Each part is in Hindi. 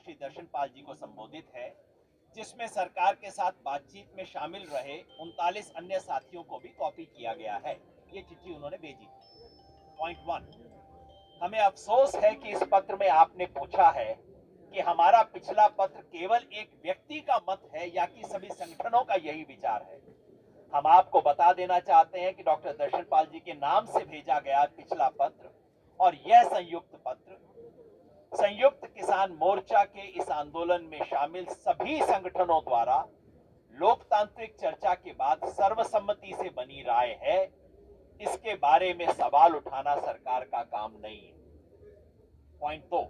श्री दर्शन पाल जी को संबोधित है, जिसमें सरकार के साथ बातचीत में शामिल रहे 39 अन्य साथियों को भी कॉपी किया गया है। ये चिट्ठी उन्होंने भेजी। पॉइंट 1, हमें अफसोस है कि इस पत्र में आपने पूछा है कि हमारा पिछला पत्र केवल एक व्यक्ति का मत है या कि सभी संगठनों का यही विचार है। हम आपको बता देना चाहते हैं कि डॉक्टर दर्शन पाल जी के नाम से भेजा गया पिछला पत्र और यह संयुक्त पत्र संयुक्त किसान मोर्चा के इस आंदोलन में शामिल सभी संगठनों द्वारा लोकतांत्रिक चर्चा के बाद सर्वसम्मति से बनी राय है। इसके बारे में सवाल उठाना सरकार का काम नहीं है। पॉइंट 2,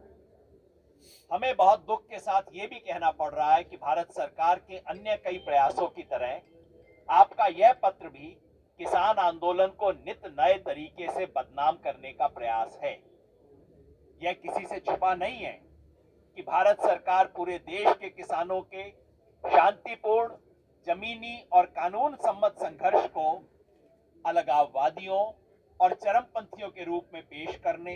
हमें बहुत दुख के साथ यह भी कहना पड़ रहा है कि भारत सरकार के अन्य कई प्रयासों की तरह आपका यह पत्र भी किसान आंदोलन को नित नए तरीके से बदनाम करने का प्रयास है। यह किसी से छुपा नहीं है कि भारत सरकार पूरे देश के किसानों के शांतिपूर्ण, जमीनी और कानून सम्मत संघर्ष को अलगाववादियों और चरमपंथियों के रूप में पेश करने,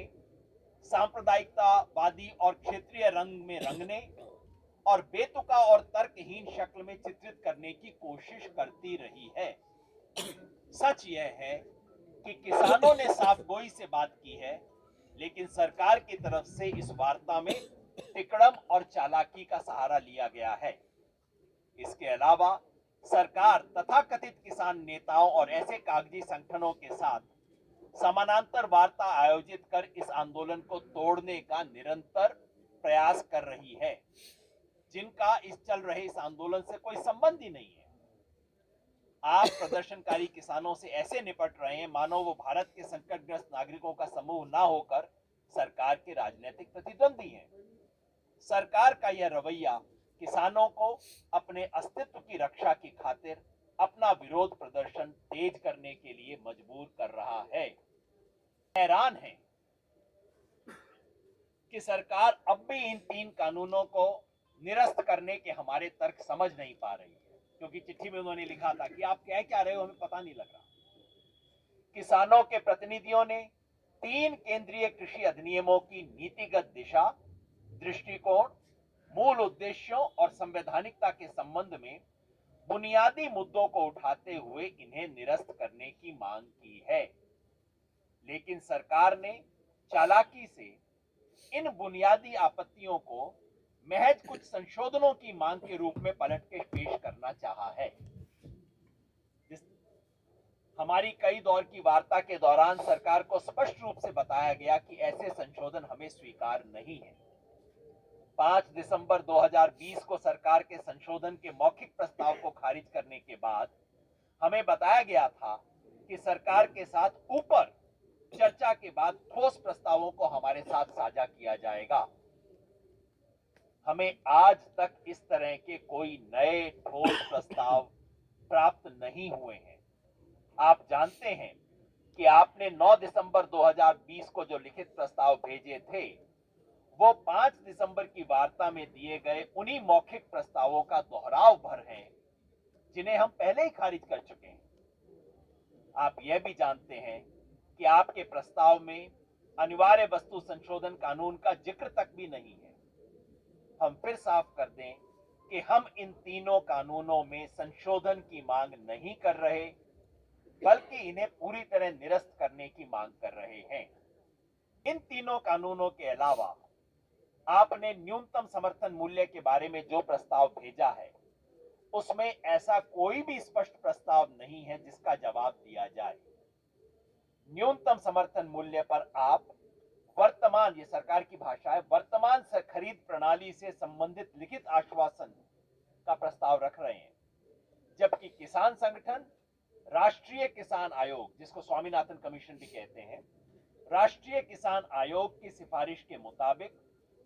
सांप्रदायिकतावादी और क्षेत्रीय रंग में रंगने और बेतुका और तर्कहीन शक्ल में चित्रित करने की कोशिश करती रही है। सच यह है कि किसानों ने साफगोई से बात की है, लेकिन सरकार की तरफ से इस वार्ता में तिकड़म और चालाकी का सहारा लिया गया है। इसके अलावा सरकार तथाकथित किसान नेताओं और ऐसे कागजी संगठनों के साथ समानांतर वार्ता आयोजित कर इस आंदोलन को तोड़ने का निरंतर प्रयास कर रही है, जिनका इस चल रहे इस आंदोलन से कोई संबंध ही नहीं है। आप प्रदर्शनकारी किसानों से ऐसे निपट रहे हैं मानो वो भारत के संकटग्रस्त नागरिकों का समूह ना होकर सरकार के राजनीतिक प्रतिद्वंदी हैं। सरकार का यह रवैया किसानों को अपने अस्तित्व की रक्षा की खातिर अपना विरोध प्रदर्शन तेज करने के लिए मजबूर कर रहा है। हैरान है कि सरकार अब भी इन 3 कानूनों को निरस्त करने के हमारे तर्क समझ नहीं पा रही है, क्योंकि चिट्ठी में उन्होंने लिखा था कि आप क्या रहे हो हमें पता नहीं लग रहा। किसानों के प्रतिनिधियों ने 3 केंद्रीय कृषि अधिनियमों की नीतिगत दिशा, दृष्टिकोण, मूल उद्देश्यों और संवैधानिकता के संबंध में बुनियादी मुद्दों को उठाते हुए इन्हें निरस्त करने की मांग की है, लेकिन सरकार ने चालाकी से इन बुनियादी आपत्तियों को महज कुछ संशोधनों की मांग के रूप में पलट के पेश करना चाहा है। हमारी कई दौर की वार्ता के दौरान सरकार को स्पष्ट रूप से बताया गया कि ऐसे संशोधन हमें स्वीकार नहीं है। 5 दिसंबर 2020 को सरकार के संशोधन के मौखिक प्रस्ताव को खारिज करने के बाद हमें बताया गया था कि सरकार के साथ ऊपर चर्चा के बाद ठोस प्रस्तावों को हमारे साथ साझा किया जाएगा। हमें आज तक इस तरह के कोई नए ठोस प्रस्ताव प्राप्त नहीं हुए हैं। आप जानते हैं कि आपने 9 दिसंबर 2020 को जो लिखित प्रस्ताव भेजे थे, वो 5 दिसंबर की वार्ता में दिए गए उन्हीं मौखिक प्रस्तावों का दोहराव भर है, जिन्हें हम पहले ही खारिज कर चुके हैं। आप यह भी जानते हैं कि आपके प्रस्ताव में अनिवार्य वस्तु संशोधन कानून का जिक्र तक भी नहीं है। हम फिर साफ कर दें कि हम इन तीनों कानूनों में संशोधन की मांग नहीं कर रहे, बल्कि इन्हें पूरी तरह निरस्त करने की मांग कर रहे हैं। इन तीनों कानूनों के अलावा आपने न्यूनतम समर्थन मूल्य के बारे में जो प्रस्ताव भेजा है, उसमें ऐसा कोई भी स्पष्ट प्रस्ताव नहीं है जिसका जवाब दिया जाए। न्यूनतम समर्थन मूल्य पर आप वर्तमान, ये सरकार की भाषा है, वर्तमान खरीद प्रणाली से संबंधित लिखित आश्वासन का प्रस्ताव रख रहे हैं, जबकि किसान संगठन राष्ट्रीय किसान आयोग, जिसको स्वामीनाथन कमीशन भी कहते हैं, राष्ट्रीय किसान आयोग की सिफारिश के मुताबिक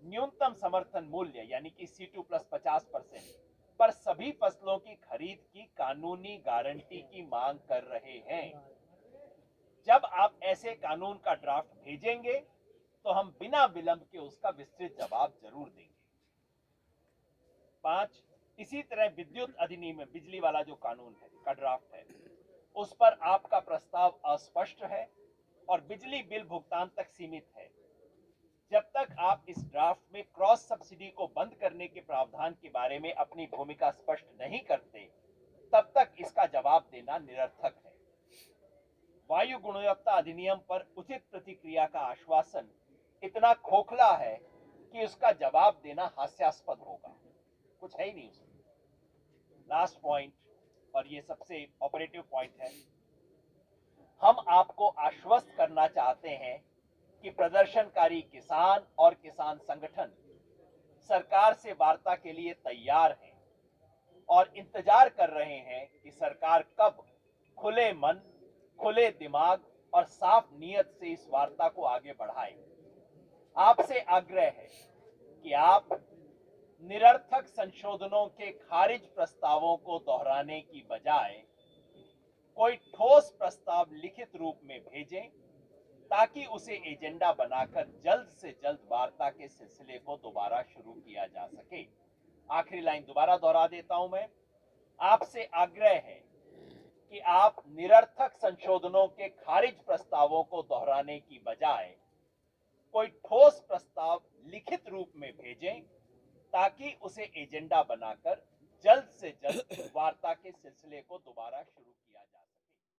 न्यूनतम समर्थन मूल्य यानी कि C2 प्लस 50% पर सभी फसलों की खरीद की कानूनी गारंटी की मांग कर रहे हैं। जब आप ऐसे कानून का ड्राफ्ट भेजेंगे तो हम बिना विलंब के उसका विस्तृत जवाब जरूर देंगे। 5, इसी तरह विद्युत अधिनियम में बिजली वाला जो कानून है का ड्राफ्ट है, उस पर आपका प्रस्ताव अस्पष्ट है और बिजली बिल भुगतान तक सीमित है, जब तक आप इस ड्राफ्ट में क्रॉस सब्सिडी को बंद करने के प्रावधान के बारे में अपनी भूमिका स्पष्ट नहीं करते, तब तक इसका जवाब देना निरर्थक है। वायु गुणवत्ता अधिनियम पर उचित प्रतिक्रिया का आश्वासन इतना खोखला है कि उसका जवाब देना हास्यास्पद होगा। कुछ है ही नहीं उसमें। लास्ट पॉइंट, और ये सबसे ऑपरेटिव पॉइंट है, हम आपको आश्वस्त करना चाहते हैं कि प्रदर्शनकारी किसान और किसान संगठन सरकार से वार्ता के लिए तैयार हैं और इंतजार कर रहे हैं कि सरकार कब खुले मन, खुले दिमाग और साफ नीयत से इस वार्ता को आगे बढ़ाए। आपसे आग्रह है कि आप निरर्थक संशोधनों के खारिज प्रस्तावों को दोहराने की बजाय कोई ठोस प्रस्ताव लिखित रूप में भेजें, ताकि उसे एजेंडा बनाकर जल्द से जल्द वार्ता के सिलसिले को दोबारा शुरू किया जा सके। आखिरी लाइन दोबारा दोहरा देता हूं मैं, आपसे आग्रह है कि आप निरर्थक संशोधनों के खारिज प्रस्तावों को दोहराने की बजाय कोई ठोस प्रस्ताव लिखित रूप में भेजें, ताकि उसे एजेंडा बनाकर जल्द से जल्द वार्ता के सिलसिले को दोबारा शुरू किया जा सके।